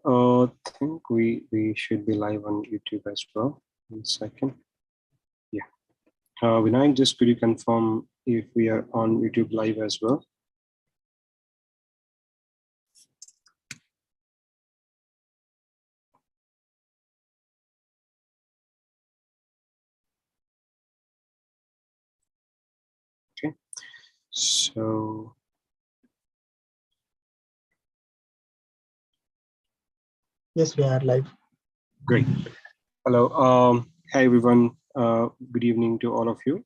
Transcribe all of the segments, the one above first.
think we should be live on YouTube as well. 1 second. Yeah. Vinayak, just could you confirm if we are on YouTube live as well? Okay. So yes, we are live. Great. Hello. Hi everyone. Good evening to all of you.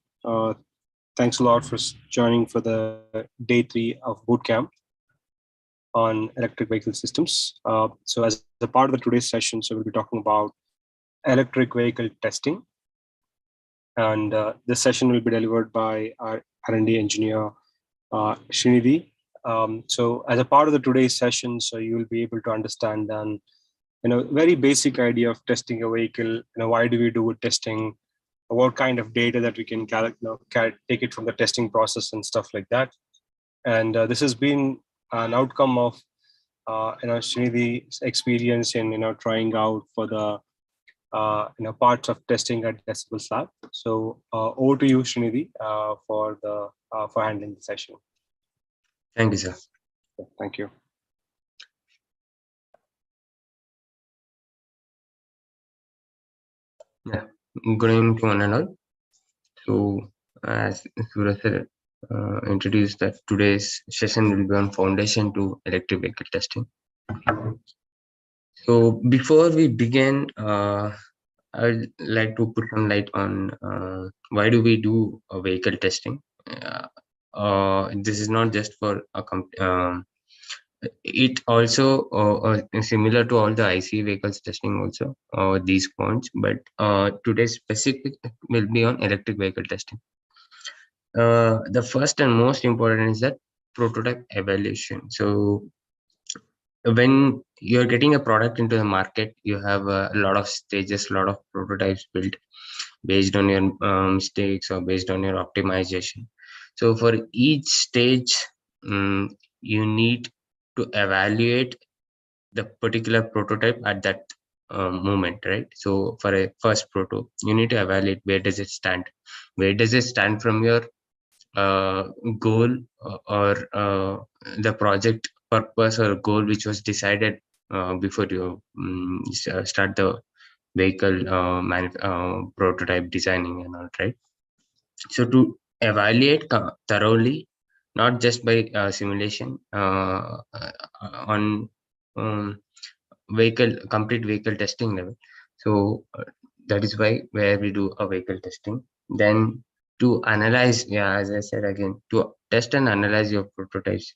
Thanks a lot for joining for the day 3 of Bootcamp on electric vehicle systems. So as a part of the today's session, so we'll be talking about electric vehicle testing. And this session will be delivered by our R&D engineer, Srinidhi. So as a part of the today's session, so you will be able to understand and very basic idea of testing a vehicle. Why do we do testing? What kind of data that we can take it from the testing process and stuff like that. And this has been an outcome of Srinidhi's experience in trying out for the parts of testing at Decibels Lab. So over to you, Srinidhi, for handling the session. Thank you, sir. Thank you. Yeah, good evening to one and all. So, as Suraj sir introduced, that today's session will be on foundation to electric vehicle testing. So, before we begin, I'd like to put some light on why do we do a vehicle testing. This is not just for a it also similar to all the IC vehicles testing also these points, but today's specific will be on electric vehicle testing. The first and most important is that prototype evaluation. So when you're getting a product into the market, you have a lot of stages, a lot of prototypes built based on your mistakes or based on your optimization. So for each stage, you need to evaluate the particular prototype at that moment, right? So for a first proto, you need to evaluate where does it stand, from your goal or the project purpose or goal which was decided before you start the vehicle prototype designing and all, right? So to evaluate thoroughly, not just by simulation on complete vehicle testing level. So that is why where we do a vehicle testing. Then to analyze, as I said again, to test and analyze your prototypes.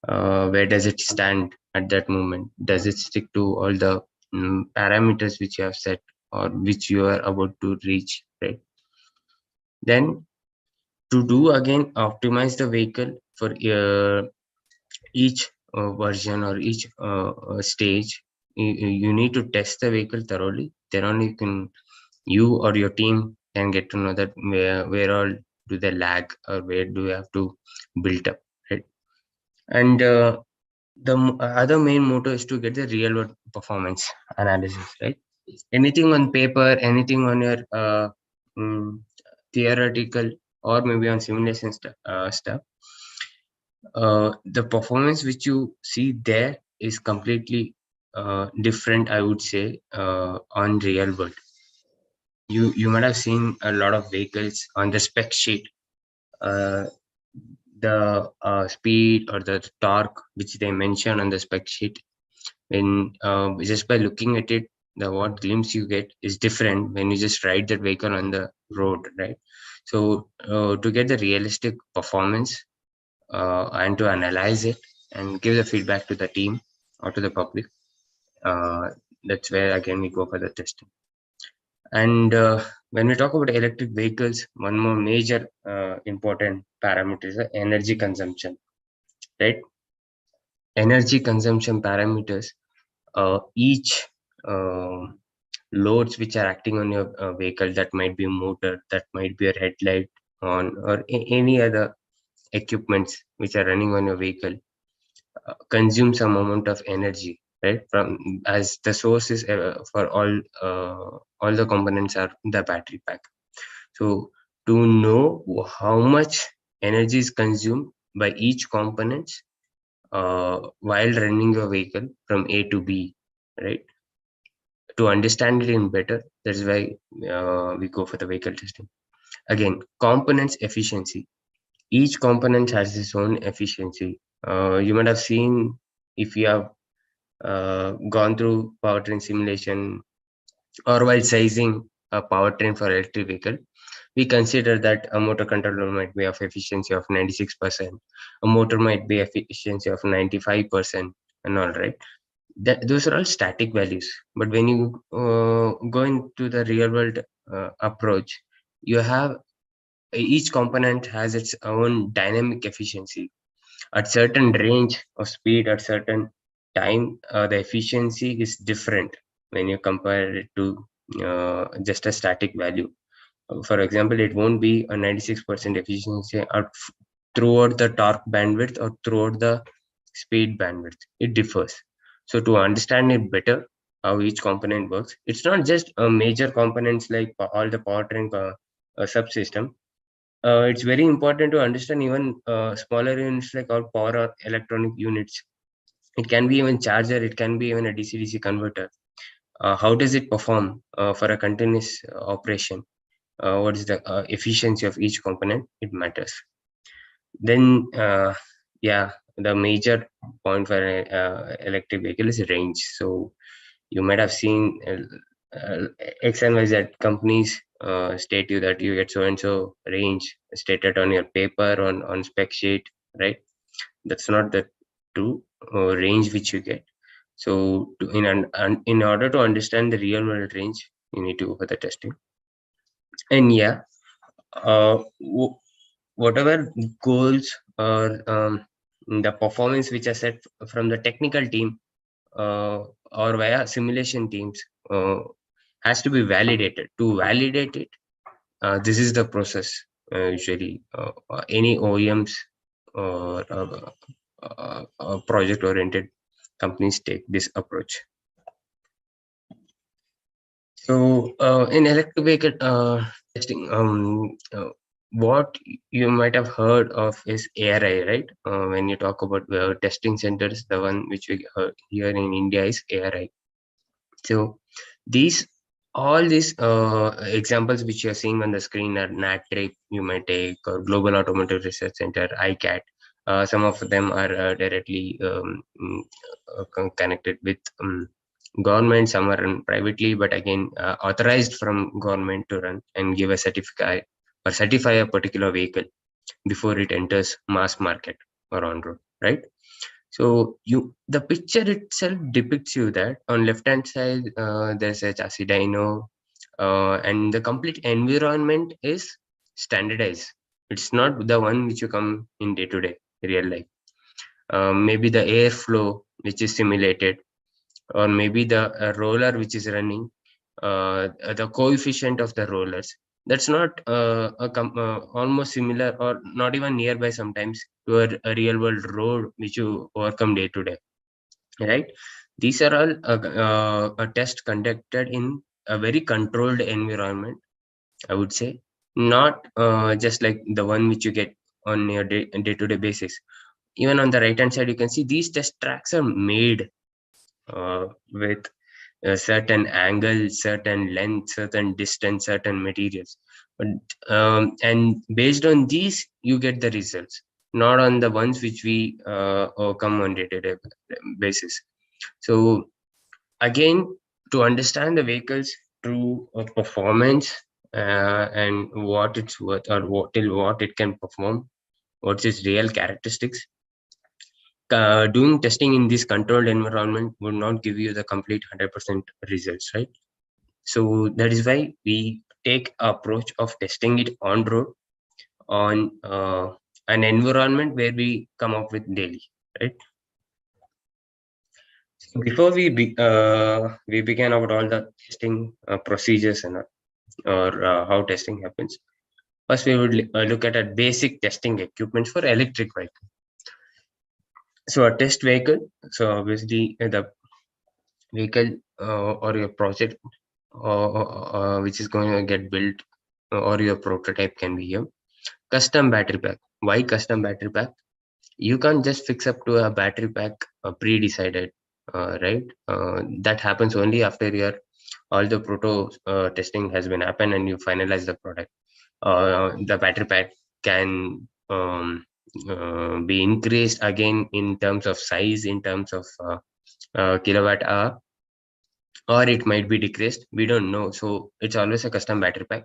Where does it stand at that moment? Does it stick to all the parameters which you have set or which you are about to reach, right? Then to do again optimize the vehicle for each version or each stage. You need to test the vehicle thoroughly. Then only you or your team can get to know that where all do they lag or where do you have to build up, right? And the other main motto is to get the real world performance analysis, right? Anything on paper, anything on your theoretical or maybe on simulation stuff, the performance which you see there is completely different, I would say, on real world. You might have seen a lot of vehicles on the spec sheet, the speed or the torque which they mention on the spec sheet, when just by looking at it, the what glimpse you get is different when you just ride that vehicle on the road, right? So to get the realistic performance and to analyze it and give the feedback to the team or to the public, that's where again we go for the testing. And when we talk about electric vehicles, one more major important parameter is the energy consumption, right? Energy consumption parameters, each loads which are acting on your vehicle, that might be a motor, that might be a headlight on, or any other equipments which are running on your vehicle, consume some amount of energy, right? From as the source is for all the components are the battery pack. So to know how much energy is consumed by each component while running your vehicle from A to B, right? To understand it in better, that's why we go for the vehicle testing. Again, components efficiency. Each component has its own efficiency. You might have seen, if you have gone through powertrain simulation or while sizing a powertrain for electric vehicle, we consider that a motor controller might be of efficiency of 96%, a motor might be efficiency of 95%, and all, right? Those are all static values. But when you go into the real world approach, you have each component has its own dynamic efficiency. At certain range of speed, at certain time, the efficiency is different when you compare it to just a static value. For example, it won't be a 96% efficiency throughout the torque bandwidth or throughout the speed bandwidth. It differs. So to understand it better, how each component works, it's not just major components like all the powertrain subsystem. It's very important to understand even smaller units like our power or electronic units. It can be even charger, it can be even a DC-DC converter. How does it perform for a continuous operation? What is the efficiency of each component? It matters. Then, yeah, the major point for electric vehicle is range. So you might have seen X and Y Z companies state you that you get so and so range stated on your paper on spec sheet, right? That's not the true range which you get. So in order to understand the real world range, you need to go for the testing. And yeah, whatever goals or the performance which are set from the technical team or via simulation teams has to be validated. To validate it, this is the process. Usually, any OEMs or project-oriented companies take this approach. So, in electric vehicle testing, what you might have heard of is ARI, right? When you talk about testing centers, the one which we here in India is ARI. So all these examples which you're seeing on the screen are NATRIC, you might take, or Global Automotive Research Center, ICAT. Some of them are directly connected with government, some are run privately, but again authorized from government to run and give a certificate or certify a particular vehicle before it enters mass market or on road, right? So the picture itself depicts you that on left hand side there's a chassis dyno, and the complete environment is standardized. It's not the one which you come in day to day real life. Maybe the airflow which is simulated, or maybe the roller which is running, the coefficient of the rollers. That's not almost similar or not even nearby sometimes to a real world road which you overcome day to day, right? These are all a test conducted in a very controlled environment, I would say, not just like the one which you get on your day-to-day basis. Even on the right hand side, you can see these test tracks are made with a certain angle, certain length, certain distance, certain materials. But and based on these, you get the results, not on the ones which we come on day-to-day basis. So again, to understand the vehicle's true performance and what it's worth or what it can perform, what's its real characteristics, doing testing in this controlled environment would not give you the complete 100% results, right? So that is why we take approach of testing it on road on an environment where we come up with daily, right? So before we begin about all the testing procedures and or how testing happens, first we would look at a basic testing equipment for electric vehicle. So a test vehicle, so obviously vehicle or your project which is going to get built, or your prototype can be here. Custom battery pack. Why custom battery pack? You can't just fix up to a battery pack pre-decided, right? That happens only after your all the proto testing has been happened and you finalize the product. The battery pack can be increased again in terms of size, in terms of kilowatt hour, or it might be decreased. We don't know. So it's always a custom battery pack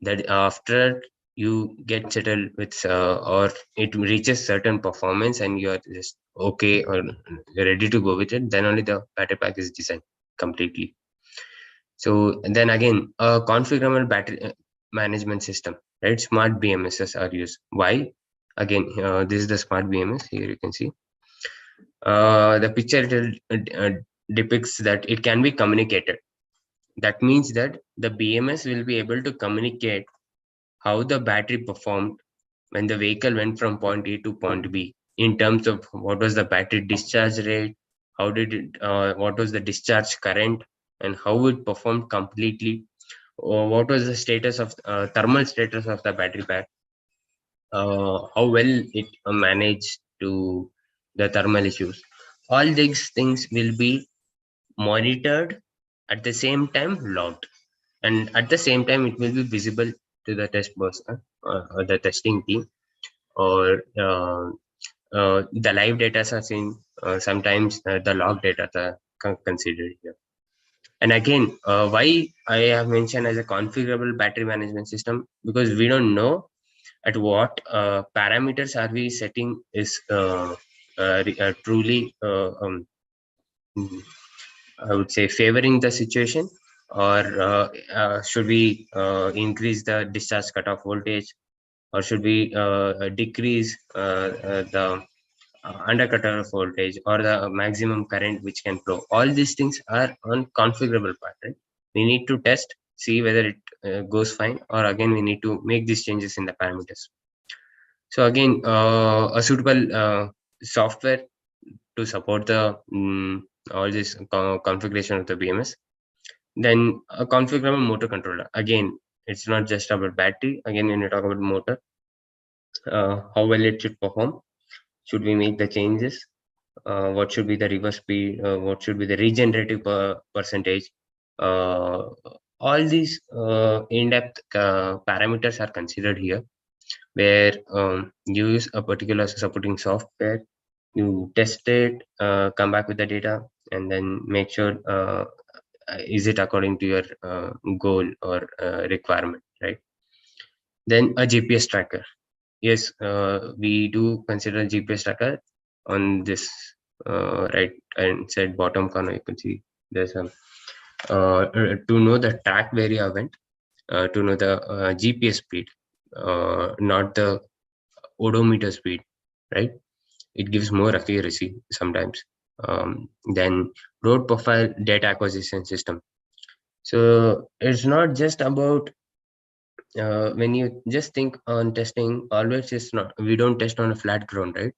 that after you get settled with or it reaches certain performance and you're just okay or you're ready to go with it, then only the battery pack is designed completely. So then again, a configurable battery management system, right? Smart BMSs are used. Why? Again, this is the smart BMS. Here you can see the picture. It depicts that it can be communicated. That means that the BMS will be able to communicate how the battery performed when the vehicle went from point A to point B, in terms of what was the battery discharge rate, how did it, what was the discharge current, and how it performed completely, or what was the status of thermal status of the battery pack, how well it managed to the thermal issues. All these things will be monitored, at the same time logged, and at the same time it will be visible to the test person or the testing team, or the live data are seen. Sometimes the log data are considered here. And again, why I have mentioned as a configurable battery management system, because we don't know at what parameters are we setting is truly I would say favoring the situation, or should we increase the discharge cutoff voltage, or should we decrease the undercutter voltage or the maximum current which can flow. All these things are on configurable part, right? We need to test, see whether it goes fine, or again we need to make these changes in the parameters. So again, a suitable software to support the all this configuration of the BMS. Then a configurable motor controller. Again, it's not just about battery. Again, when you talk about motor, how well it should perform, should we make the changes, what should be the reverse speed, what should be the regenerative percentage. uh, all these in-depth parameters are considered here, where you use a particular supporting software, you test it, come back with the data, and then make sure is it according to your goal or requirement, right? Then a GPS tracker. Yes, we do consider GPS tracker. On this right and side bottom corner, you can see there's a to know the track where you went, to know the GPS speed, not the odometer speed, right? It gives more accuracy sometimes. Then road profile data acquisition system. So it's not just about when you just think on testing, always it's not, we don't test on a flat ground, right?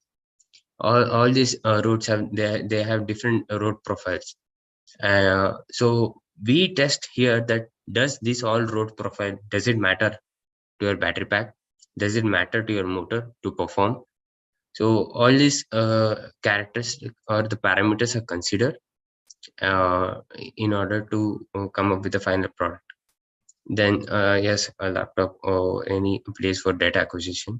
All these roads have they have different road profiles. So we test here that does this all road profile, does it matter to your battery pack, does it matter to your motor to perform? So all these characteristics or the parameters are considered in order to come up with the final product. Then yes, a laptop or any place for data acquisition.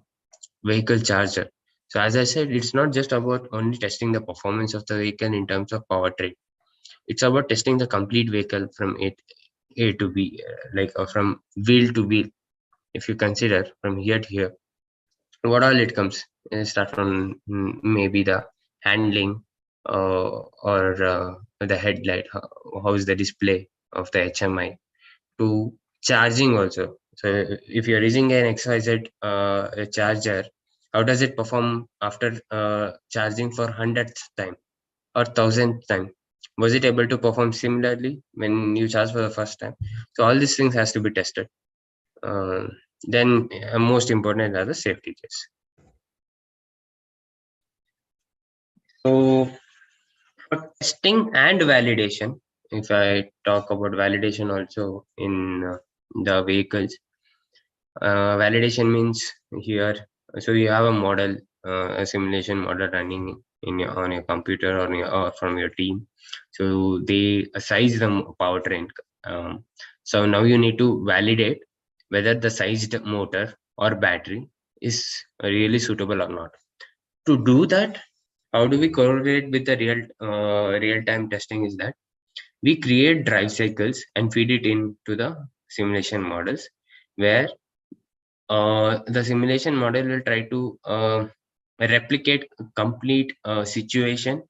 Vehicle charger. So as I said, it's not just about only testing the performance of the vehicle in terms of powertrain. It's about testing the complete vehicle from A to B, like from wheel to wheel. If you consider from here to here, what all it comes, start from maybe the handling or the headlight, how is the display of the HMI, to charging also. So if you're using an XYZ a charger, how does it perform after charging for 100th time or 1000th time? Was it able to perform similarly when you charge for the first time? So all these things has to be tested. Then most important are the safety checks. So For testing and validation, if I talk about validation also in the vehicles, validation means here, so you have a model, a simulation model running in your, on your computer or from your team. So they size the powertrain. So now you need to validate whether the sized motor or battery is really suitable or not. To do that, how do we correlate with the real time testing? Is that we create drive cycles and feed it into the simulation models, where the simulation model will try to replicate complete situation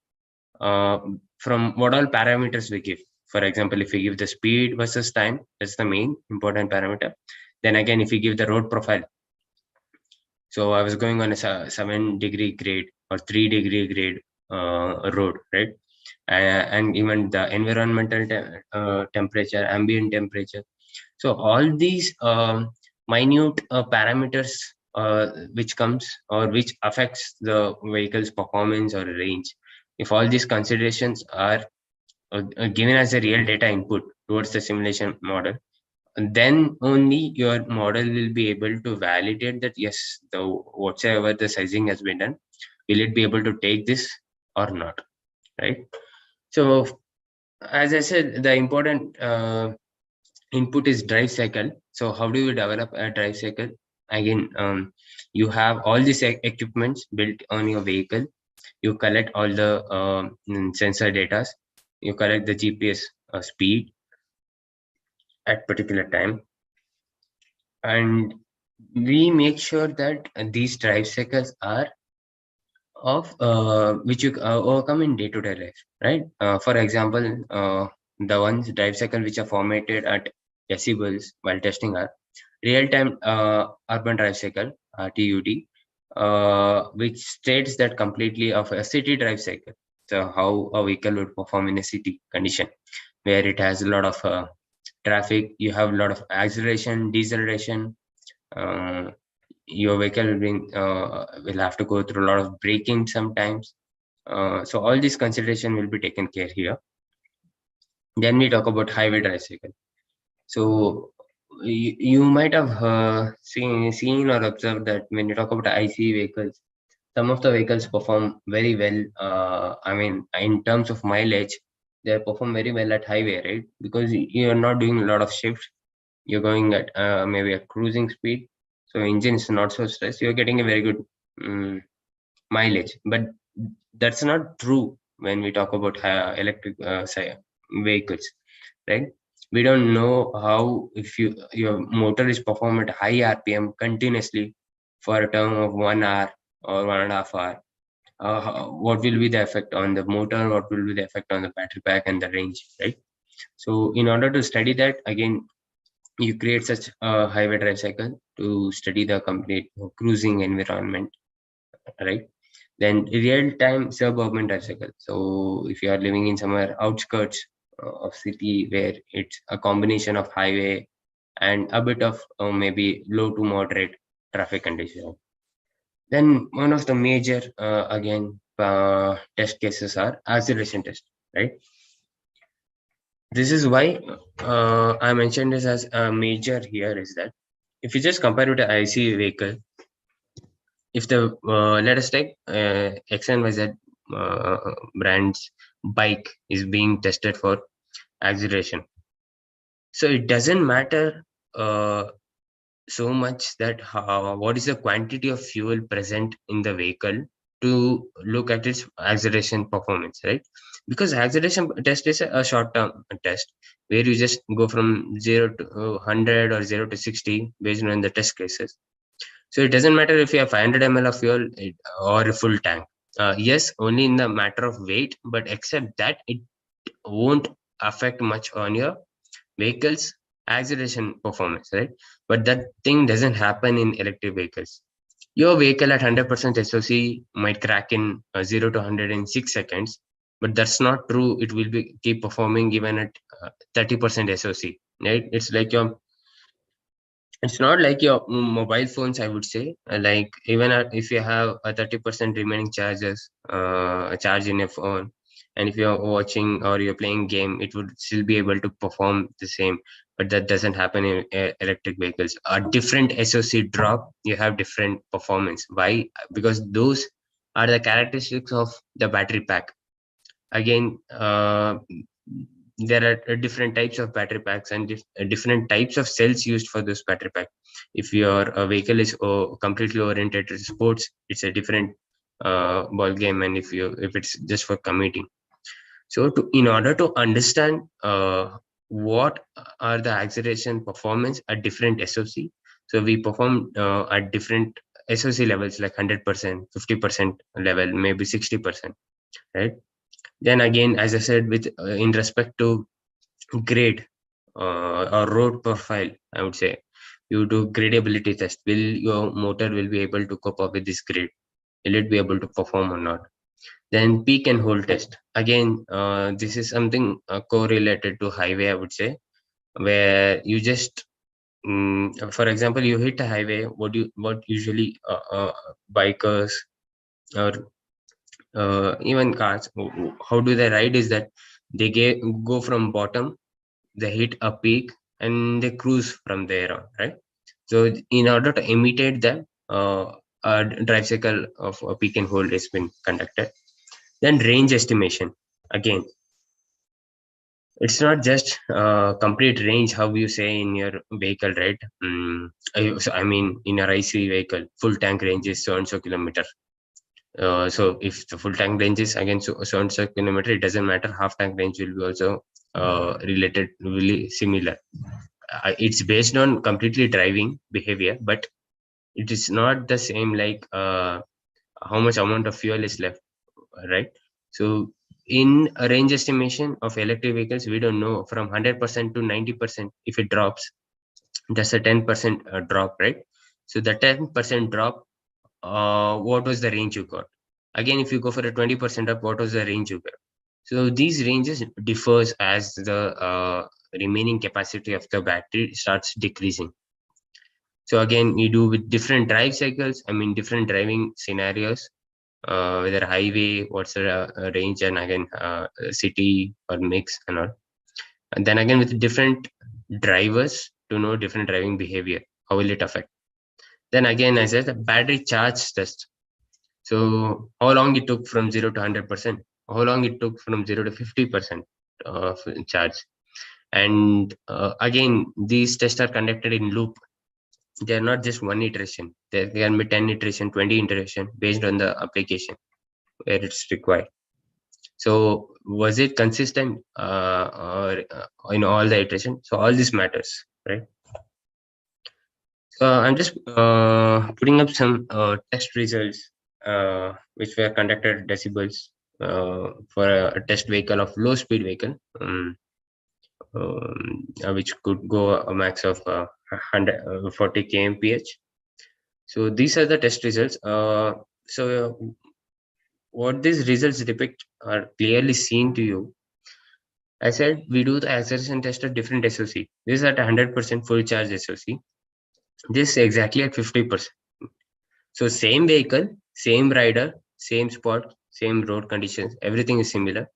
from what all parameters we give. For example, if we give the speed versus time, that's the main important parameter. Then again, if we give the road profile, so I was going on a 7-degree grade or 3-degree grade road, right? And even the environmental temperature, ambient temperature. So all these minute parameters which comes or which affects the vehicle's performance or range, if all these considerations are given as a real data input towards the simulation model, then only your model will be able to validate that yes, the whatsoever the sizing has been done, will it be able to take this or not, right? So as I said, the important input is drive cycle. So how do you develop a drive cycle? Again, you have all these equipments built on your vehicle. You collect all the sensor data. You collect the GPS speed at particular time, and we make sure that these drive cycles are of which you overcome in day-to-day life, right? For example, the ones drive cycle which are formatted at decibels while testing are real-time urban drive cycle (TUD), which states that completely of a city drive cycle. So how a vehicle would perform in a city condition where it has a lot of traffic, you have a lot of acceleration, deceleration. Uh, your vehicle will have to go through a lot of braking sometimes. So all this consideration will be taken care here. Then we talk about highway drive cycle. So you might have seen or observed that when you talk about IC vehicles, some of the vehicles perform very well. I mean, in terms of mileage, they perform very well at highway, right? Because you're not doing a lot of shifts. You're going at maybe a cruising speed, so engine is not so stressed. You're getting a very good mileage, but that's not true when we talk about electric vehicles, right? We don't know how, if your motor is performed at high RPM continuously for a term of 1 hour or 1.5 hour, what will be the effect on the motor, what will be the effect on the battery pack and the range, right? So in order to study that, again, you create such a highway drive cycle to study the complete cruising environment, right? Then real-time suburban drive cycle. So if you are living in somewhere outskirts of city where it's a combination of highway and a bit of maybe low to moderate traffic condition. Then one of the major again test cases are acceleration test, right? This is why I mentioned this as a major here, is that if you just compare with the IC vehicle, if the let us take X and YZ brand's bike is being tested for acceleration, so it doesn't matter so much that what is the quantity of fuel present in the vehicle to look at its acceleration performance, right? Because acceleration test is a short-term test where you just go from 0 to 100 or 0 to 60 based on the test cases. So it doesn't matter if you have 500 ml of fuel or a full tank. Yes, only in the matter of weight, but except that, it won't affect much on your vehicle's acceleration performance, right? But that thing doesn't happen in electric vehicles. Your vehicle at 100% SOC might crack in 0 to 100 in 6 seconds, but that's not true. It will be keep performing even at 30% SOC, right? It's not like your mobile phones, I would say. Like even if you have a 30% remaining charge in your phone, and if you're watching or you're playing game, it would still be able to perform the same. But that doesn't happen in electric vehicles. A different SoC drop, you have different performance. Why? Because those are the characteristics of the battery pack. Again, there are different types of battery packs and different types of cells used for this battery pack. If your vehicle is completely oriented to sports, it's a different ball game, and if it's just for commuting. So in order to understand what are the acceleration performance at different SoC, so we perform at different SoC levels, like 100%, 50% level, maybe 60%, right? Then again, as I said, with in respect to grade or road profile, I would say you do gradability test. Will your motor will be able to cope up with this grade? Will it be able to perform or not? Then peak and hold test. Again, this is something correlated to highway, I would say, where you just, for example, you hit a highway. What usually bikers or even cars, how do they ride? Is that they go from bottom, they hit a peak, and they cruise from there on, right? So in order to imitate that, a drive cycle of a peak and hold has been conducted. Then range estimation. Again, it's not just complete range, how you say in your vehicle, right? I mean, in a IC vehicle, full tank range is so and so kilometer. So if the full tank range is again so and so kilometer, it doesn't matter. Half tank range will be also related, really similar. It's based on completely driving behavior, but it is not the same, like how much amount of fuel is left, right? So in a range estimation of electric vehicles, we don't know from 100% to 90%. If it drops, that's a 10% drop, right? So the 10% drop, what was the range you got? Again, if you go for a 20% up, what was the range you got? So these ranges differs as the remaining capacity of the battery starts decreasing. So again, we do with different drive cycles, I mean different driving scenarios, whether highway, what's the range, and again city or mix and all. And then again with different drivers to know different driving behavior, how will it affect? Then again, as I said, the battery charge test. So how long it took from 0 to 100%, how long it took from 0 to 50% of charge. And again, these tests are conducted in loop. They are not just one iteration. There can be 10 iteration, 20 iteration based on the application where it's required. So was it consistent or in all the iteration? So all this matters, right? So I'm just putting up some test results which were conducted at Decibels for a test vehicle of low speed vehicle, which could go a max of 140 kmph. So these are the test results. So what these results depict are clearly seen to you. I said we do the acceleration test at different SoC. This is at 100% full charge SoC. This is exactly at 50%. So same vehicle, same rider, same spot, same road conditions, everything is similar.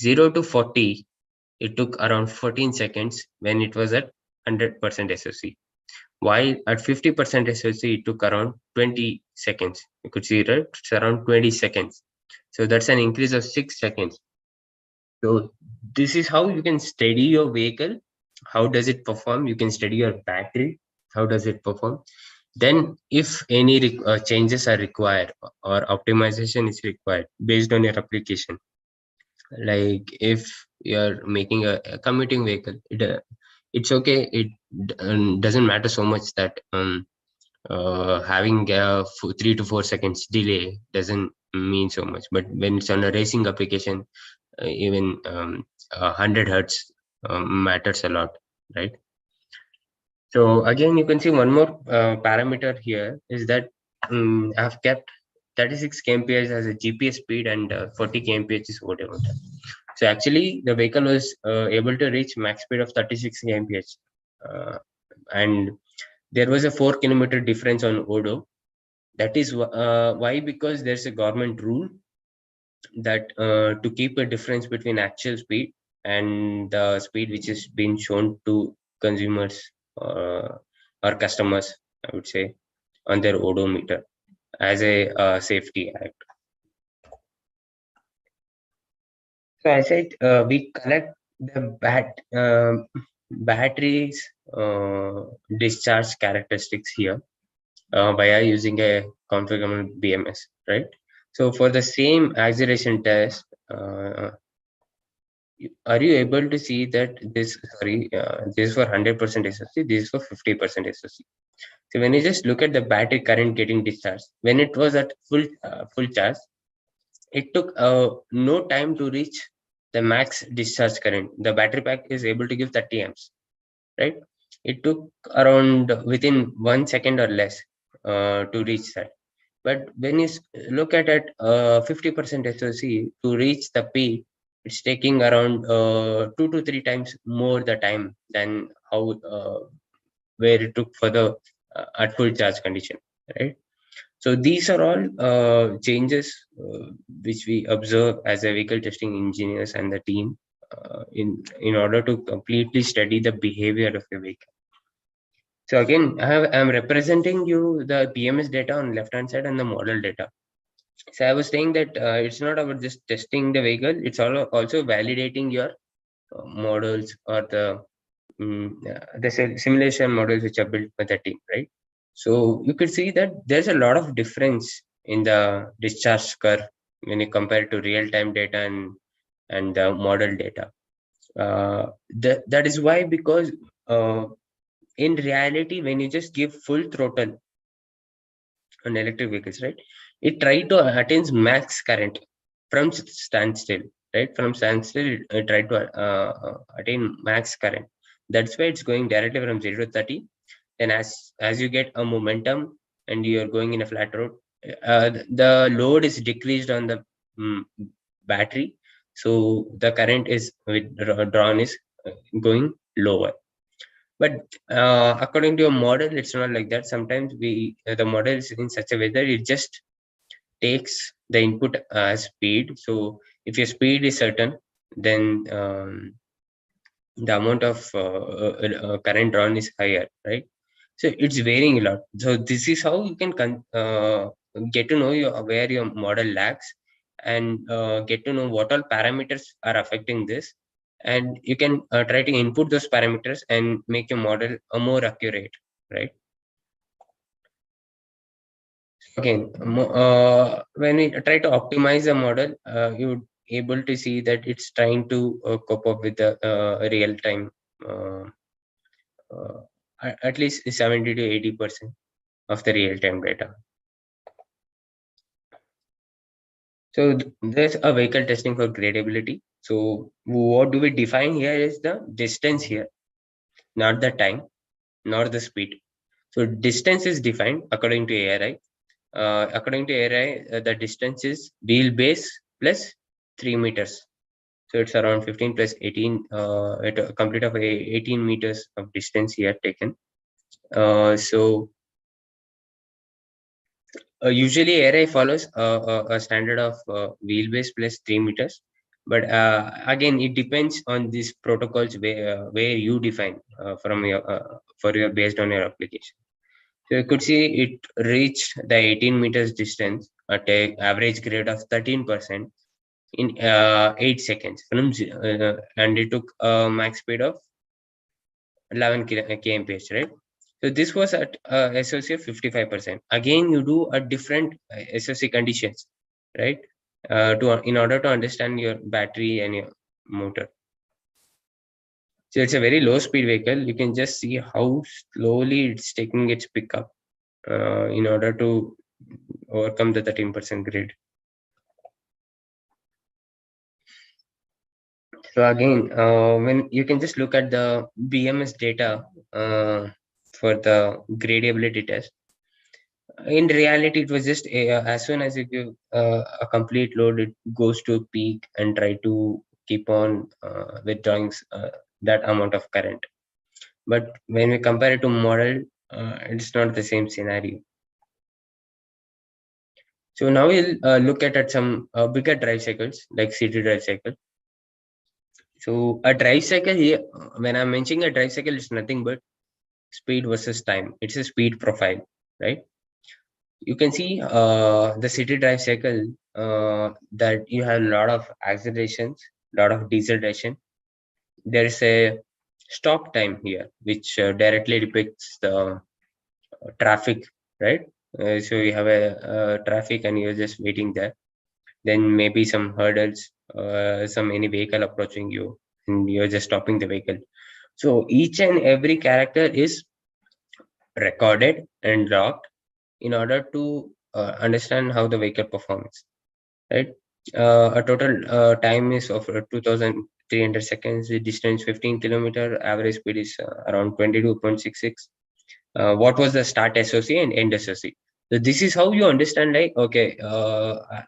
0 to 40, it took around 14 seconds when it was at 100% SoC. While at 50% SoC, it took around 20 seconds. You could see, right? It's around 20 seconds. So that's an increase of 6 seconds. So this is how you can study your vehicle. How does it perform? You can study your battery. How does it perform? Then if any changes are required or optimization is required based on your application, like if you're making a commuting vehicle, it's okay. It doesn't matter so much that having a 3 to 4 seconds delay doesn't mean so much. But when it's on a racing application, even 100 hertz matters a lot, right? So again, you can see one more parameter here is that I've kept 36 kmph as a GPS speed and 40 kmph is odometer. So actually, the vehicle was able to reach max speed of 36 kmph, and there was a 4 kilometer difference on Odo. That is why, because there's a government rule that to keep a difference between actual speed and the speed which is being shown to consumers or customers, I would say, on their odometer as a safety act. So I said we collect the batteries discharge characteristics here via using a configurable BMS, right? So for the same acceleration test, are you able to see that this, sorry, this is for 100% SOC, this is for 50% SOC. So when you just look at the battery current getting discharged, when it was at full charge, it took no time to reach the max discharge current. The battery pack is able to give 30 amps, right? It took around within 1 second or less to reach that. But when you look at it, 50% SOC to reach the peak, it's taking around 2 to 3 times more the time than how where it took for the at full charge condition, right? So these are all changes which we observe as a vehicle testing engineers and the team in order to completely study the behavior of a vehicle. So again, I'm representing you the PMS data on left hand side and the model data. So I was saying that it's not about just testing the vehicle; it's also validating your models or the simulation models which are built by the team, right? So you could see that there's a lot of difference in the discharge curve when you compare it to real-time data and the model data. That is why, because in reality, when you just give full throttle on electric vehicles, right, it try to attain max current from standstill, right? From standstill, it try to attain max current. That's why it's going directly from 0 to 30. And as you get a momentum and you're going in a flat road, the load is decreased on the battery, so the current is drawn is going lower. But according to your model, it's not like that. Sometimes the model is in such a way that it just takes the input as speed. So if your speed is certain, then the amount of current drawn is higher, right? So it's varying a lot. So this is how you can get to know where your model lags, and get to know what all parameters are affecting this, and you can try to input those parameters and make your model more accurate, right? Again, when we try to optimize a model, you would able to see that it's trying to cope up with the real time, uh, at least 70 to 80% of the real time data. So there's a vehicle testing for gradability. So what do we define here is the distance here, not the time, nor the speed. So distance is defined according to ARI. According to ARI, the distance is wheelbase plus 3 meters. So it's around 15 plus 18, at a complete of 18 meters of distance here taken. So usually ARI follows a standard of wheelbase plus 3 meters. But again, it depends on these protocols where you define from your for your based on your application. So you could see it reached the 18 meters distance at a average grade of 13% in 8 seconds and it took a max speed of 11 kmph, right? So this was at SOC of 55%. Again, you do a different SOC conditions, right? In order to understand your battery and your motor. So it's a very low speed vehicle. You can just see how slowly it's taking its pickup in order to overcome the 13% grade. So again, when you can just look at the BMS data for the gradability test. In reality, it was just as soon as you give a complete load, it goes to peak and try to keep on withdrawing that amount of current. But when we compare it to model, it's not the same scenario. So now we'll look at some bigger drive cycles like city drive cycle. So a drive cycle here, when I'm mentioning a drive cycle, it's nothing but speed versus time. It's a speed profile, right? You can see the city drive cycle that you have a lot of accelerations, lot of deceleration. There is a stop time here, which directly depicts the traffic, right? So you have a traffic and you're just waiting there. Then maybe some hurdles, some any vehicle approaching you, and you're just stopping the vehicle. So each and every character is recorded and logged in order to understand how the vehicle performs, right? A total time is of 2,300 seconds. The distance 15 kilometer. Average speed is around 22.66. What was the start SOC and end SOC? So this is how you understand, like, okay,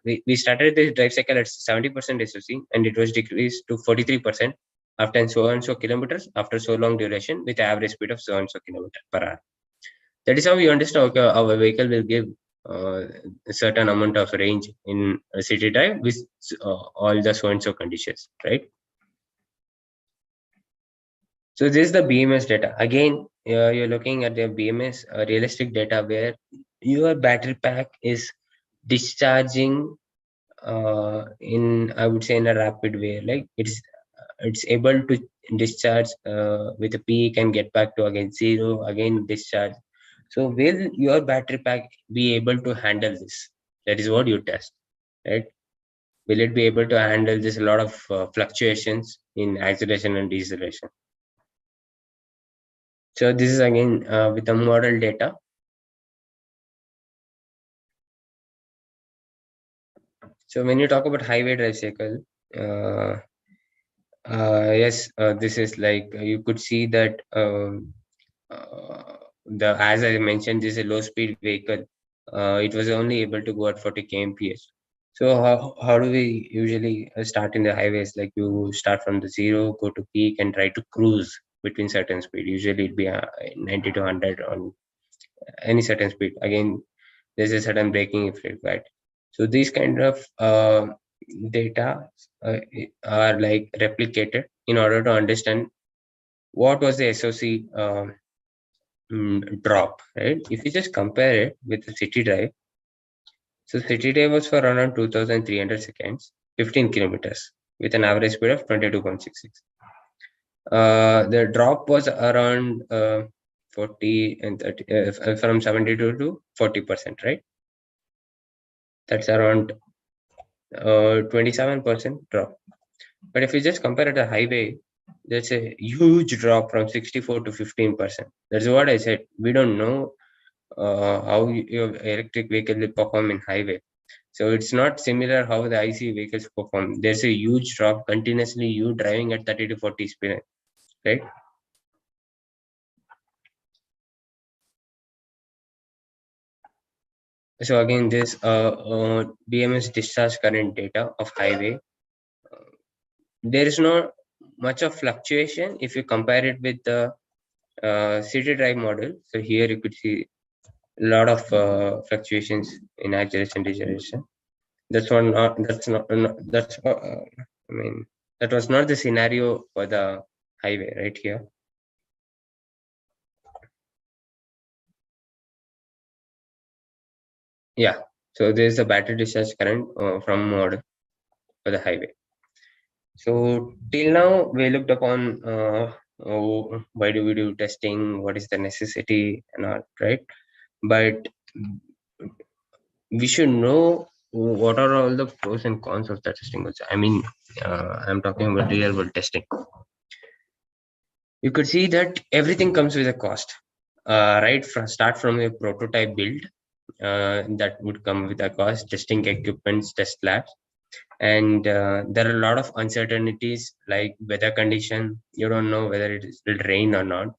we started the drive cycle at 70% SOC and it was decreased to 43% after so and so kilometers after so long duration with average speed of so and so kilometer per hour. That is how you understand, okay, our vehicle will give a certain amount of range in a city drive with all the so and so conditions, right? So this is the BMS data. Again, you're looking at the BMS realistic data where your battery pack is discharging in, I would say, in a rapid way. Like it's able to discharge with a peak and get back to again zero, again discharge. So will your battery pack be able to handle this? That is what you test, right? Will it be able to handle this a lot of fluctuations in acceleration and deceleration? So this is again with the model data. So when you talk about highway drive cycle, yes, this is like you could see that the as I mentioned, this is a low speed vehicle. It was only able to go at 40 kmph. So how do we usually start in the highways? Like you start from the zero, go to peak, and try to cruise between certain speed. Usually it'd be 90 to 100 on any certain speed. Again, there's a certain braking if required. So these kind of data are like replicated in order to understand what was the SOC drop, right? If you just compare it with the city drive, so city drive was for around 2,300 seconds, 15 kilometers with an average speed of 22.66. The drop was around 40 and 30, from 72 to 40%, right? That's around 27% drop. But if you just compare it to highway, there's a huge drop from 64 to 15%. That's what I said. We don't know how your electric vehicle will perform in highway. So it's not similar how the IC vehicles perform. There's a huge drop continuously, you driving at 30 to 40 speed, right? So again, this BMS discharge current data of highway. There is not much of fluctuation if you compare it with the city drive model. So here you could see a lot of fluctuations in acceleration deceleration. That's one. That's. I mean, that was not the scenario for the highway right here. Yeah. So there's a battery discharge current from model for the highway. So till now we looked upon why do we do testing, what is the necessity and all, right? But we should know what are all the pros and cons of the testing also. I mean, I'm talking about real world testing. You could see that everything comes with a cost, right? Start from a prototype build that would come with a cost, testing equipments, test labs, and there are a lot of uncertainties like weather condition. You don't know whether it will rain or not.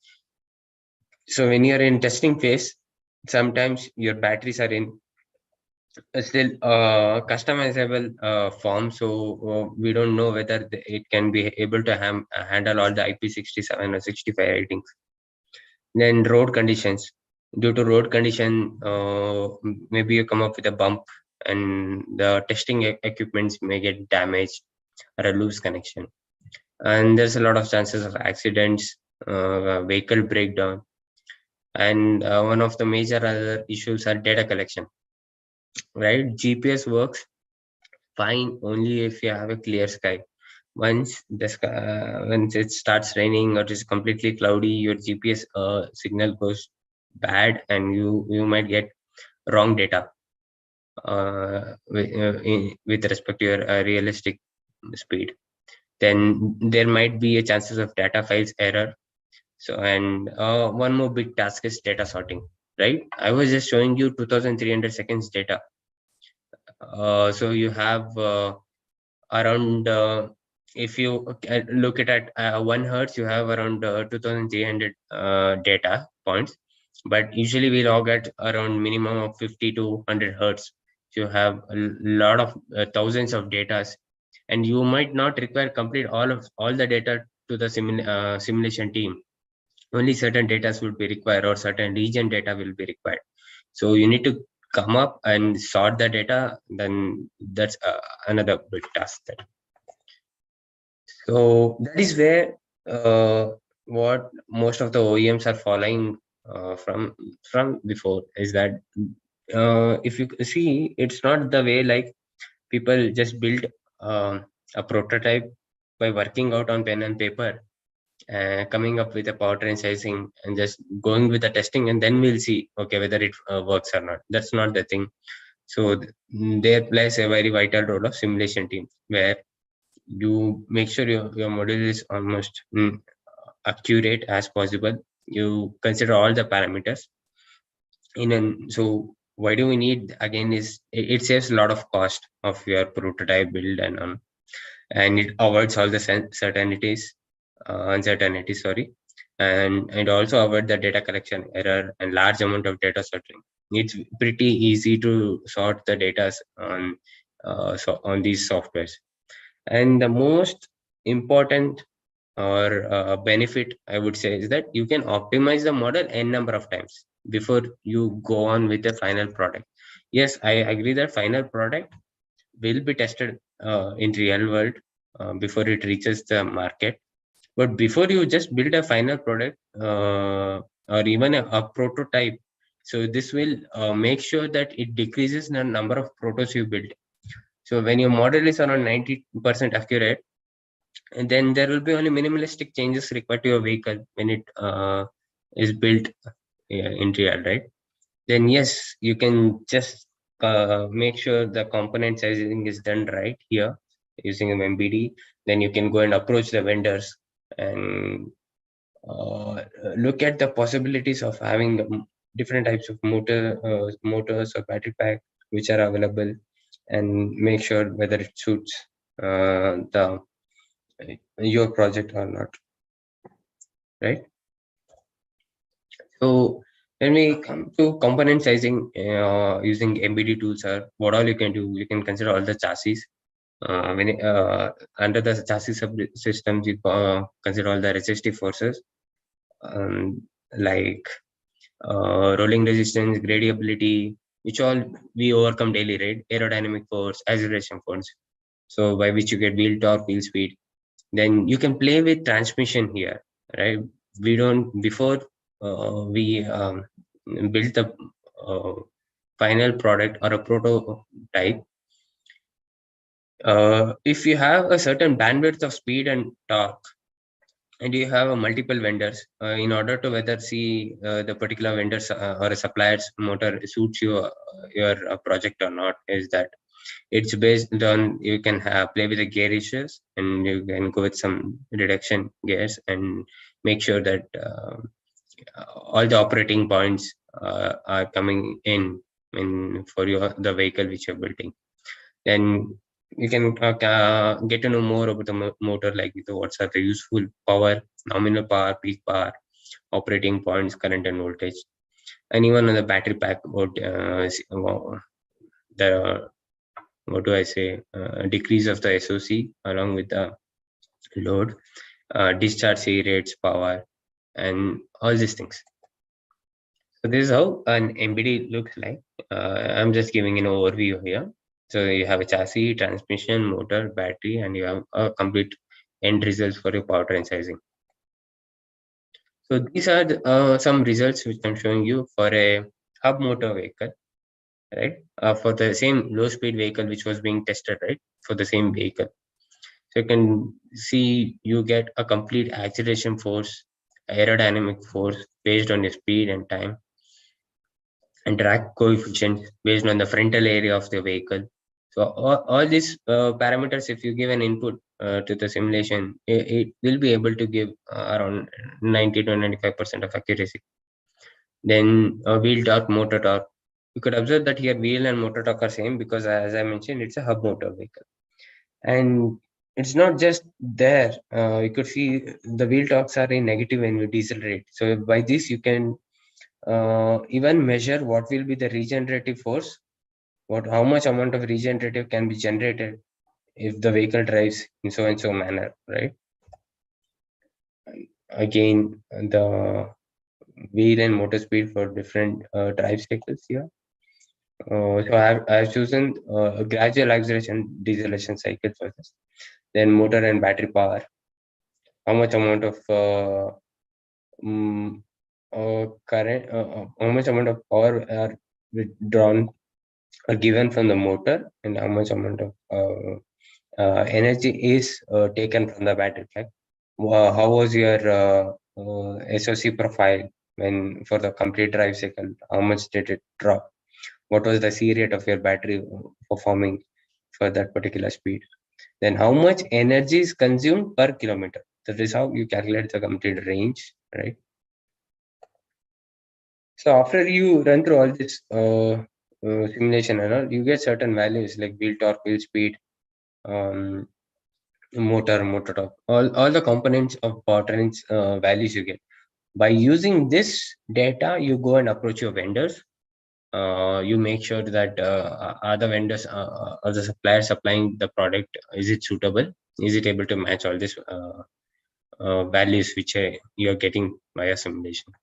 So when you're in testing phase, sometimes your batteries are in still customizable form, so we don't know whether it can be able to handle all the IP67 or 65 ratings. Then road conditions. Due to road condition, maybe you come up with a bump and the testing equipments may get damaged or a loose connection. And there's a lot of chances of accidents, vehicle breakdown, and one of the major other issues are data collection, right? GPS works fine only if you have a clear sky. Once the sky, once it starts raining or it is completely cloudy, your GPS signal goes bad, and you might get wrong data with respect to your realistic speed. Then there might be a chances of data files error. So, and one more big task is data sorting, right? I was just showing you 2300 seconds data. So you have around, if you look at 1 hertz, you have around 2300 data points, but usually we log at around minimum of 50 to 100 hertz. So you have a lot of thousands of data, and you might not require complete all the data to the simulation team. Only certain data would be required, or certain region data will be required. So you need to come up and sort the data. Then that's another big task. So that is where what most of the OEMs are following from before is that if you see, it's not the way like people just build a prototype by working out on pen and paper, coming up with a powertrain sizing and just going with the testing, and then we'll see okay whether it works or not. That's not the thing. So there plays a very vital role of simulation team, where you make sure your model is almost accurate as possible. You consider all the parameters so why do we need, again, is it saves a lot of cost of your prototype build, and it avoids all the uncertainties, sorry, and it also avoids the data collection error and large amount of data sorting. It's pretty easy to sort the data on these softwares. And the most important or benefit, I would say, is that you can optimize the model n number of times before you go on with the final product. Yes, I agree that final product will be tested in real world before it reaches the market. But before you just build a final product or even a prototype, so this will make sure that it decreases the number of protos you build. So when your model is around 90% accurate, and then there will be only minimalistic changes required to your vehicle when it is built in real, right? Then yes, you can just make sure the component sizing is done right here using an MBD. Then you can go and approach the vendors and look at the possibilities of having different types of motors or battery pack which are available, and make sure whether it suits the your project or not, right? So when we come to component sizing using MBD tools, what all you can do, you can consider all the chassis. Under the chassis systems, you consider all the resistive forces, like rolling resistance, gradiability, which all we overcome daily, right? Aerodynamic force, acceleration force. So by which you get wheel torque, wheel speed. Then you can play with transmission here, right? We don't, before we build the final product or a prototype, if you have a certain bandwidth of speed and torque, and you have a multiple vendors, in order to whether see the particular vendors or a supplier's motor suits your project or not, is that it's based on, you can play with the gear issues, and you can go with some reduction gears and make sure that all the operating points are coming in for the vehicle which you're building. Then you can get to know more about the motor, like what's are the useful power, nominal power, peak power, operating points, current and voltage, and even on the battery pack, about the what do I say, decrease of the SOC along with the load, discharge C rates, power, and all these things. So this is how an MBD looks like. I'm just giving an overview here. So you have a chassis, transmission, motor, battery, and you have a complete end results for your powertrain sizing. So these are some results which I'm showing you for a hub motor vehicle, right? For the same low speed vehicle which was being tested, right? For the same vehicle. So you can see you get a complete acceleration force, aerodynamic force based on your speed and time, and drag coefficient based on the frontal area of the vehicle. So all these parameters, if you give an input to the simulation, it will be able to give around 90 to 95% of accuracy. Then wheel torque, motor torque. You could observe that here wheel and motor torque are same because, as I mentioned, it's a hub motor vehicle. And it's not just there. You could see the wheel torques are in negative when we decelerate. So by this, you can even measure what will be the regenerative force, how much amount of regenerative can be generated if the vehicle drives in so and so manner, right? Again, the wheel and motor speed for different drive cycles here. So I've chosen a gradual acceleration deceleration cycle for this. Then motor and battery power, how much amount of um, current, how much amount of power are withdrawn or given from the motor, and how much amount of energy is taken from the battery pack. How was your SOC profile when for the complete drive cycle? How much did it drop? What was the C rate of your battery performing for that particular speed? Then how much energy is consumed per kilometer? That is how you calculate the complete range, right? So after you run through all this simulation and all, you get certain values like wheel torque, wheel speed, um, motor torque, all the components of powertrains values you get. By using this data, you go and approach your vendors. You make sure that are the vendors or the suppliers supplying the product, is it suitable? Is it able to match all these values which you're getting via simulation?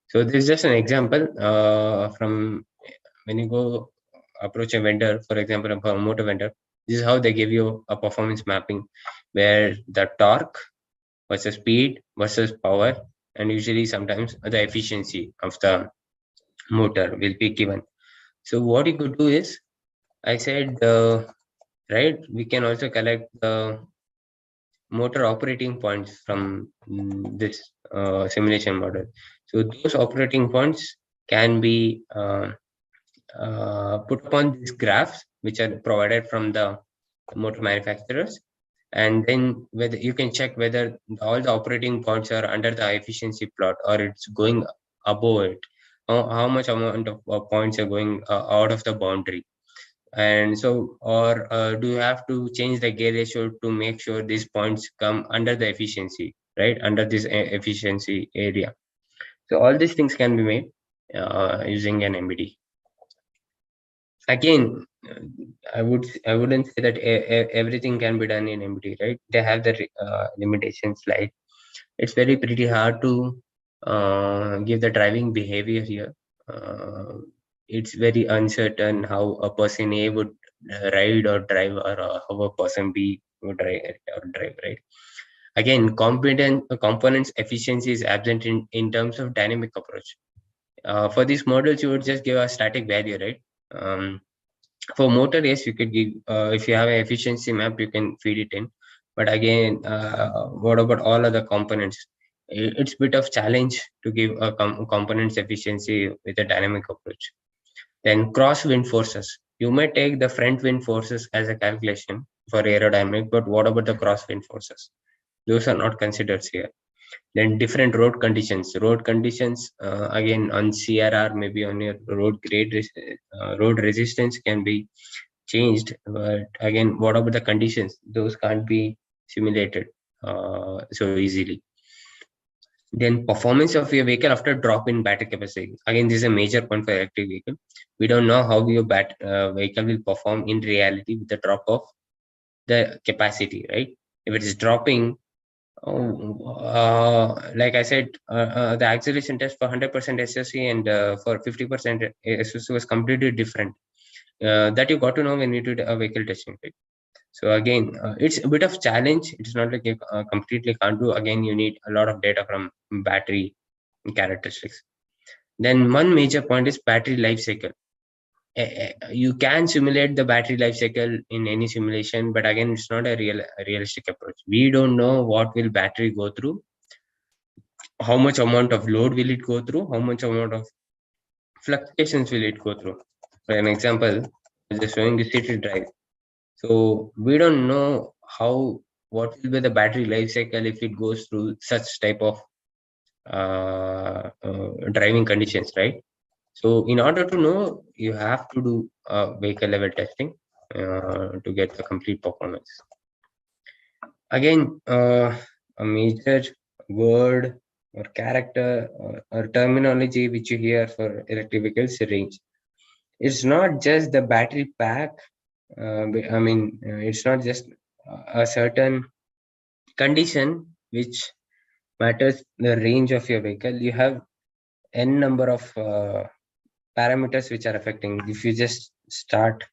So this is just an example from when you go approach a vendor, for example, a motor vendor. This is how they give you a performance mapping where the torque versus speed versus power, and usually sometimes the efficiency of the motor will be given. So what you could do is, I said, right, we can also collect the motor operating points from this simulation model. So those operating points can be put upon these graphs, which are provided from the motor manufacturers, and then whether you can check whether all the operating points are under the efficiency plot or it's going above it. How much amount of points are going out of the boundary, and so, or do you have to change the gear ratio to make sure these points come under the efficiency, right, under this efficiency area. So all these things can be made using an MBD. Again, I wouldn't say that everything can be done in MBD, right? They have the limitations, like it's very pretty hard to give the driving behavior here. It's very uncertain how a person A would ride or drive, or how a person B would drive, right? Again, components efficiency is absent in terms of dynamic approach. For these models, you would just give a static value, right? For motor, yes, you could give, if you have an efficiency map, you can feed it in. But again, what about all other components? It's a bit of challenge to give a components efficiency with a dynamic approach. Then cross wind forces. You may take the front wind forces as a calculation for aerodynamic, but what about the cross wind forces? Those are not considered here. Then different road conditions. Road conditions, again, on CRR, maybe on your road grade, road resistance can be changed. But again, what about the conditions? Those can't be simulated so easily. Then performance of your vehicle after drop in battery capacity. Again, this is a major point for electric vehicle. We don't know how your vehicle will perform in reality with the drop of the capacity, right? If it is dropping, Like I said, the acceleration test for 100% SOC and for 50% SOC was completely different. That you got to know when you did a vehicle testing, right? So again, it's a bit of challenge. It's not like you completely can't do. Again, you need a lot of data from battery characteristics. Then one major point is battery life cycle. You can simulate the battery life cycle in any simulation, but again, it's not a realistic approach. We don't know what will battery go through, how much amount of load will it go through, how much amount of fluctuations will it go through. For an example, just showing the city drive. So we don't know what will be the battery life cycle if it goes through such type of driving conditions, right? So in order to know, you have to do vehicle level testing to get the complete performance. Again, a major word or character or terminology which you hear for electric vehicles, range. It's not just the battery pack. It's not just a certain condition which matters the range of your vehicle. You have n number of parameters which are affecting. If you just start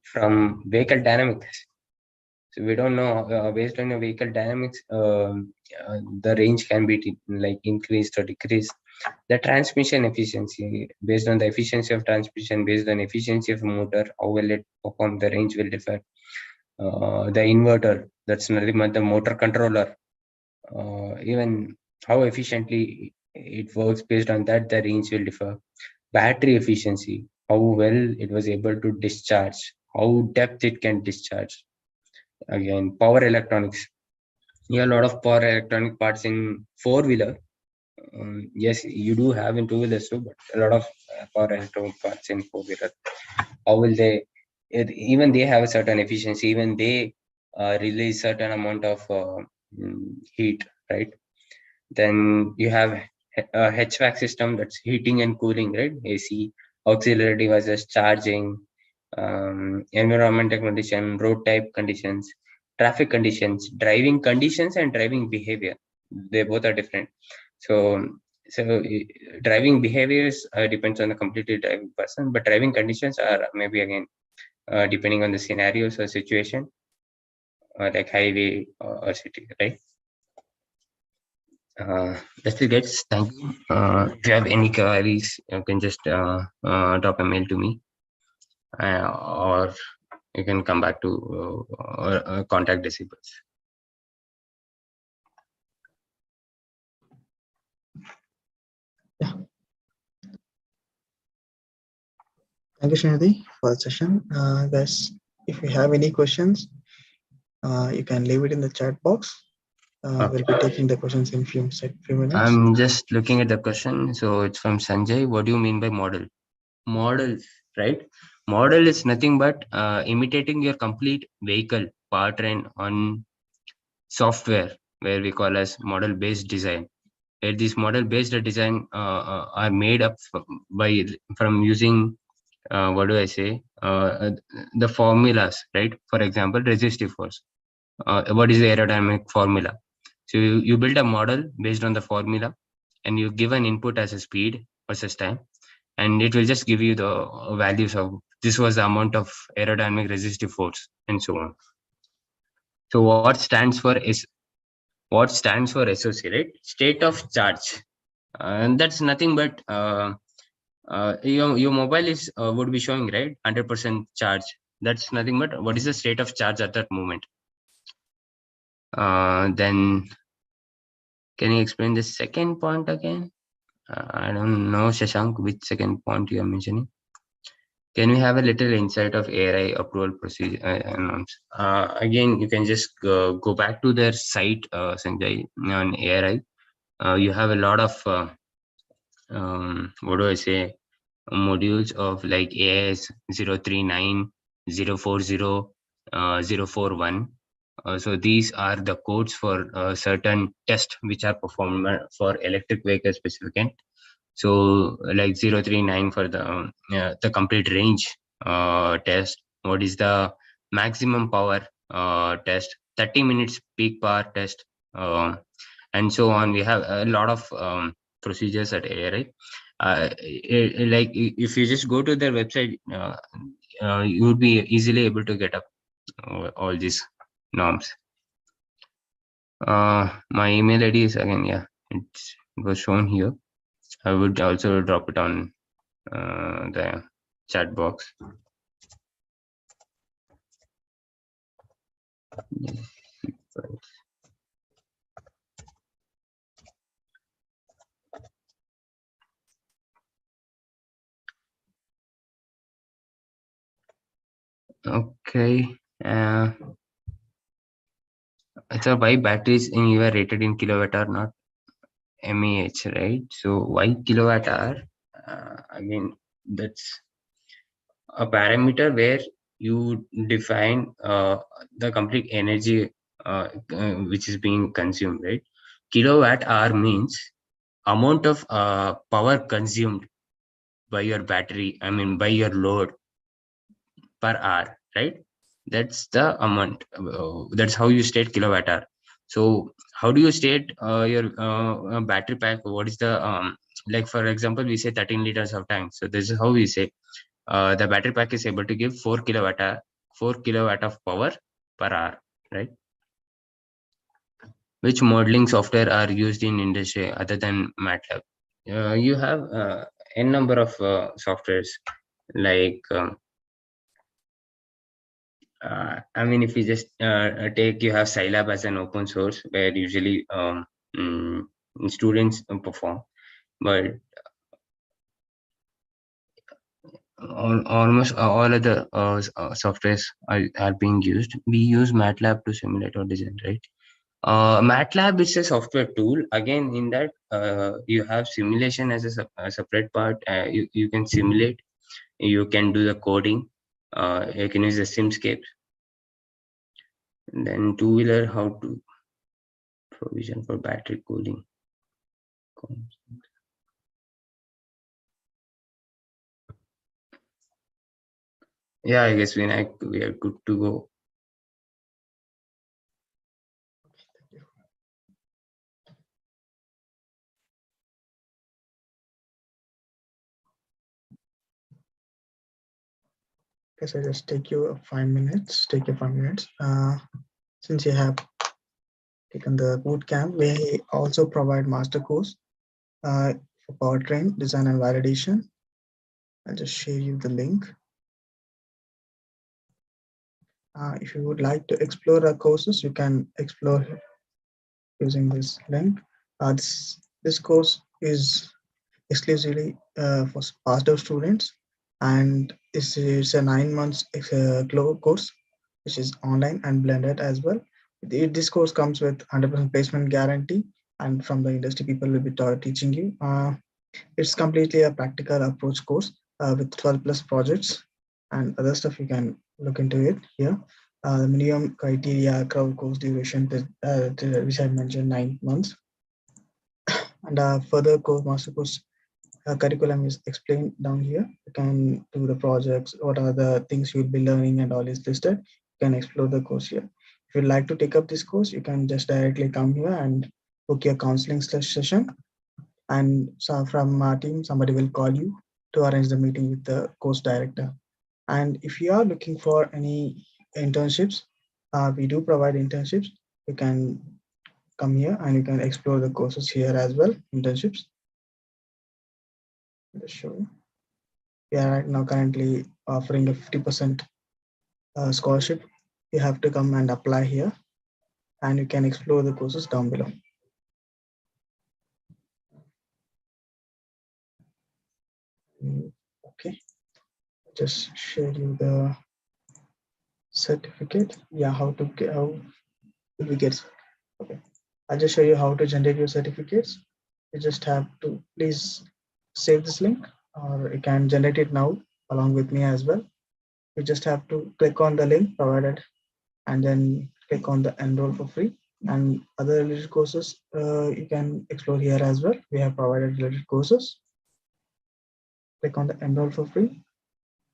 from vehicle dynamics, so we don't know based on your vehicle dynamics, the range can be like increased or decreased. The transmission efficiency, based on the efficiency of transmission, based on efficiency of motor, how will it perform? The range will differ. The inverter, that's nothing but the motor controller. Even how efficiently it works, based on that, the range will differ. Battery efficiency, how well it was able to discharge, how depth it can discharge. Again, power electronics. Yeah, a lot of power electronic parts in four-wheeler. Yes, you do have in two-wheelers too, but a lot of power electronic parts in four-wheeler. How will they? Even they have a certain efficiency. Even they release certain amount of heat, right? Then you have a HVAC system, that's heating and cooling, right? AC, auxiliary devices, charging, environmental condition, road type conditions, traffic conditions, driving conditions, and driving behavior. They both are different. So driving behaviors depends on the completely driving person, but driving conditions are maybe again depending on the scenarios or situation, like highway or city, right? That's it, guys. Thank you. If you have any queries, you can just drop a mail to me, or you can come back to contact Decibels. Yeah. Thank you, Srinidhi, for the session. Guys, if you have any questions, you can leave it in the chat box. We'll be taking the questions in few minutes. I'm just looking at the question. So it's from Sanjay. What do you mean by model? Models, right? Model is nothing but imitating your complete vehicle powertrain on software, where we call as model-based design. Where these model-based design are made up from using what do I say? The formulas, right? For example, resistive force. What is the aerodynamic formula? So you build a model based on the formula, and you give an input as a speed versus time, and it will just give you the values of this was the amount of aerodynamic resistive force and so on. So what stands for SOC, right? State of charge, and that's nothing but your mobile is would be showing, right, 100% charge. That's nothing but what is the state of charge at that moment. Then can you explain the second point again? I don't know, Shashank, which second point you are mentioning. Can we have a little insight of ARI approval procedure? Again, you can just go back to their site, Sanjay, on ARI. You have a lot of what do I say, modules of like AS 039, 040, 041. So these are the codes for certain tests which are performed for electric vehicle specificant. So like 039 for the complete range test. What is the maximum power test? 30 minutes peak power test, and so on. We have a lot of procedures at AI, right? Like if you just go to their website, you would be easily able to get up all these norms. My email ID is again, it was shown here. I would also drop it on the chat box. Okay. So why batteries in you are rated in kilowatt hour, not mAh, right? So why kilowatt hour? I mean, that's a parameter where you define the complete energy which is being consumed, right? Kilowatt hour means amount of power consumed by your battery, I mean by your load per hour, right? That's the amount. That's how you state kilowatt hour. So how do you state your battery pack? What is the like, for example, we say 13 liters of tank. So this is how we say the battery pack is able to give 4 kilowatt of power per hour, right? Which modeling software are used in industry other than MATLAB? You have n number of softwares, like I mean, if you just take, you have Scilab as an open source where usually mm, students perform, but almost all of the softwares are being used. We use MATLAB to simulate or design, right? MATLAB is a software tool. Again, in that you have simulation as a separate part. You can simulate, you can do the coding, you can use the simscape. And then two-wheeler, how to provision for battery cooling. Yeah, I guess we are good to go. Guess I just take you 5 minutes. Take you 5 minutes. Since you have taken the bootcamp, we also provide master course for powertrain design and validation. I'll just share you the link. If you would like to explore our courses, you can explore using this link. This course is exclusively for passed out students, and it's a 9 months course, which is online and blended as well. This course comes with 100% placement guarantee, and from the industry people will be teaching you. It's completely a practical approach course with 12 plus projects and other stuff. You can look into it here. The minimum criteria, crowd course duration, which I mentioned, 9 months. And further course, master course curriculum is explained down here. You can do the projects, what are the things you'll be learning, and all is listed. You can explore the course here. If you'd like to take up this course, you can just directly come here and book your counseling session. And so from our team, somebody will call you to arrange the meeting with the course director. And if you are looking for any internships, we do provide internships. You can come here and you can explore the courses here as well, internships. Let's show you. We are right now currently offering a 50% scholarship. You have to come and apply here, and you can explore the courses down below. Okay, just share you the certificate. Yeah, how we get. Okay, I'll just show you how to generate your certificates. You just have to please save this link, or you can generate it now along with me as well. You just have to click on the link provided and then click on the enroll for free, and other related courses you can explore here as well. We have provided related courses. Click on the enroll for free,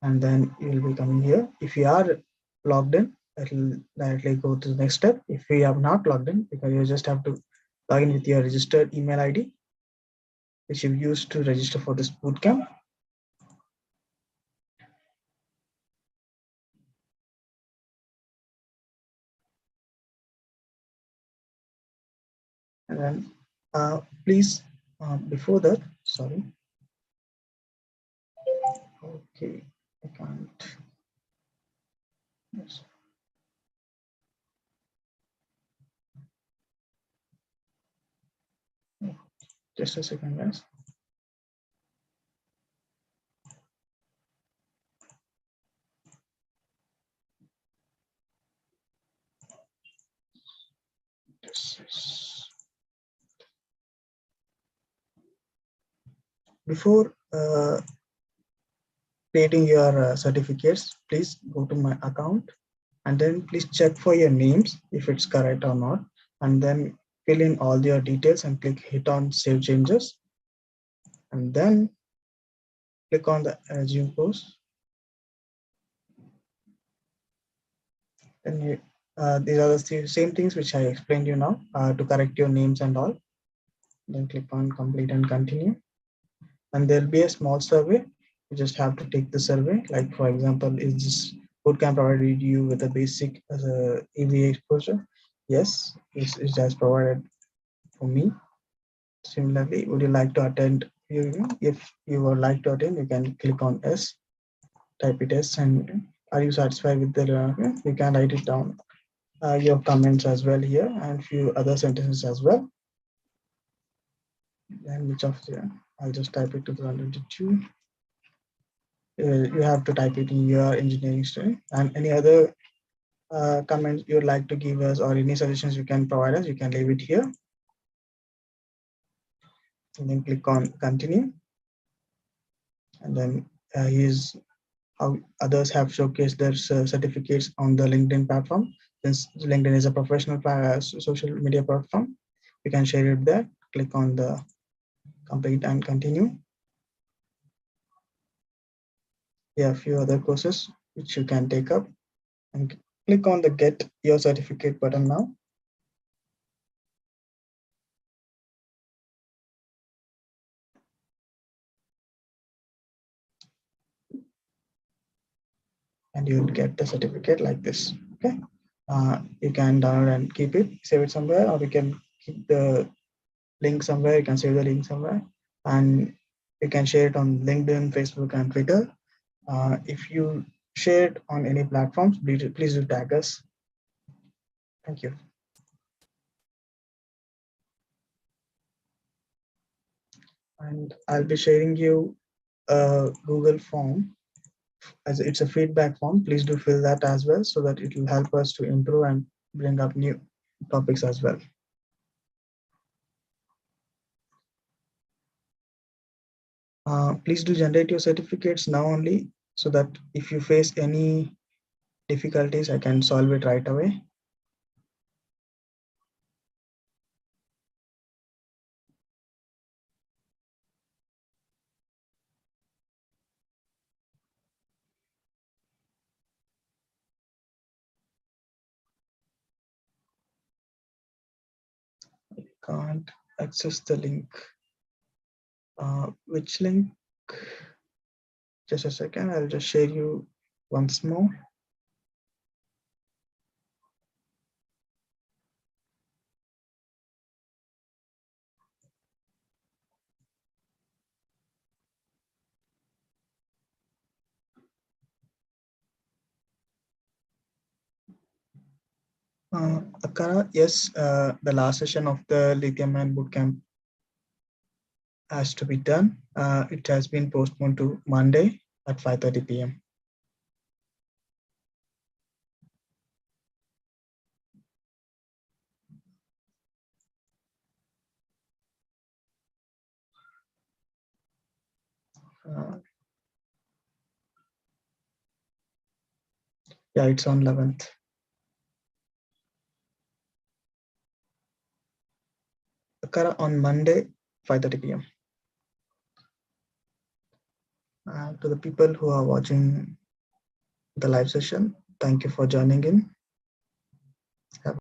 and then you will be coming here. If you are logged in, it'll directly go to the next step. If you have not logged in, because you just have to log in with your registered email ID, which you used to register for this bootcamp. And then please, before that, sorry. Okay, I can't. Yes. Just a second, guys. Before creating your certificates, please go to my account and then please check for your names if it's correct or not, and then fill in all your details and hit on save changes, and then click on the resume post. And these are the same things which I explained you now to correct your names and all. Then click on complete and continue. And there'll be a small survey. You just have to take the survey. Like for example, is this bootcamp provided you with a basic EVA exposure? Yes, it has provided for me. Similarly, would you like to attend? If you would like to attend, you can click on S, type it S, and are you satisfied with the? You can write it down. Your comments as well here, and few other sentences as well. And which of the? I'll just type it to 2022. You have to type it in your engineering stream, and any other comments you'd like to give us or any suggestions you can provide us, you can leave it here. And then click on continue. And then here's how others have showcased their certificates on the LinkedIn platform. Since LinkedIn is a professional social media platform, you can share it there. Click on the complete and continue. There are a few other courses which you can take up, and click on the get your certificate button now. And you'll get the certificate like this. Okay, you can download and keep it, save it somewhere, or you can keep the link somewhere. You can save the link somewhere, and you can share it on LinkedIn, Facebook, and Twitter. If you share it on any platforms, please do tag us. Thank you. And I'll be sharing you a Google form, as it's a feedback form. Please do fill that as well, so that it will help us to improve and bring up new topics as well. Please do generate your certificates now only, so that if you face any difficulties, I can solve it right away. I can't access the link. Which link? Just a second, I'll just share you once more. Akara, yes, the last session of the Lithium and Bootcamp has to be done. It has been postponed to Monday at 5:30 p.m. Yeah, it's on 11th. Akara on Monday, 5:30 p.m. To the people who are watching the live session, thank you for joining in. Have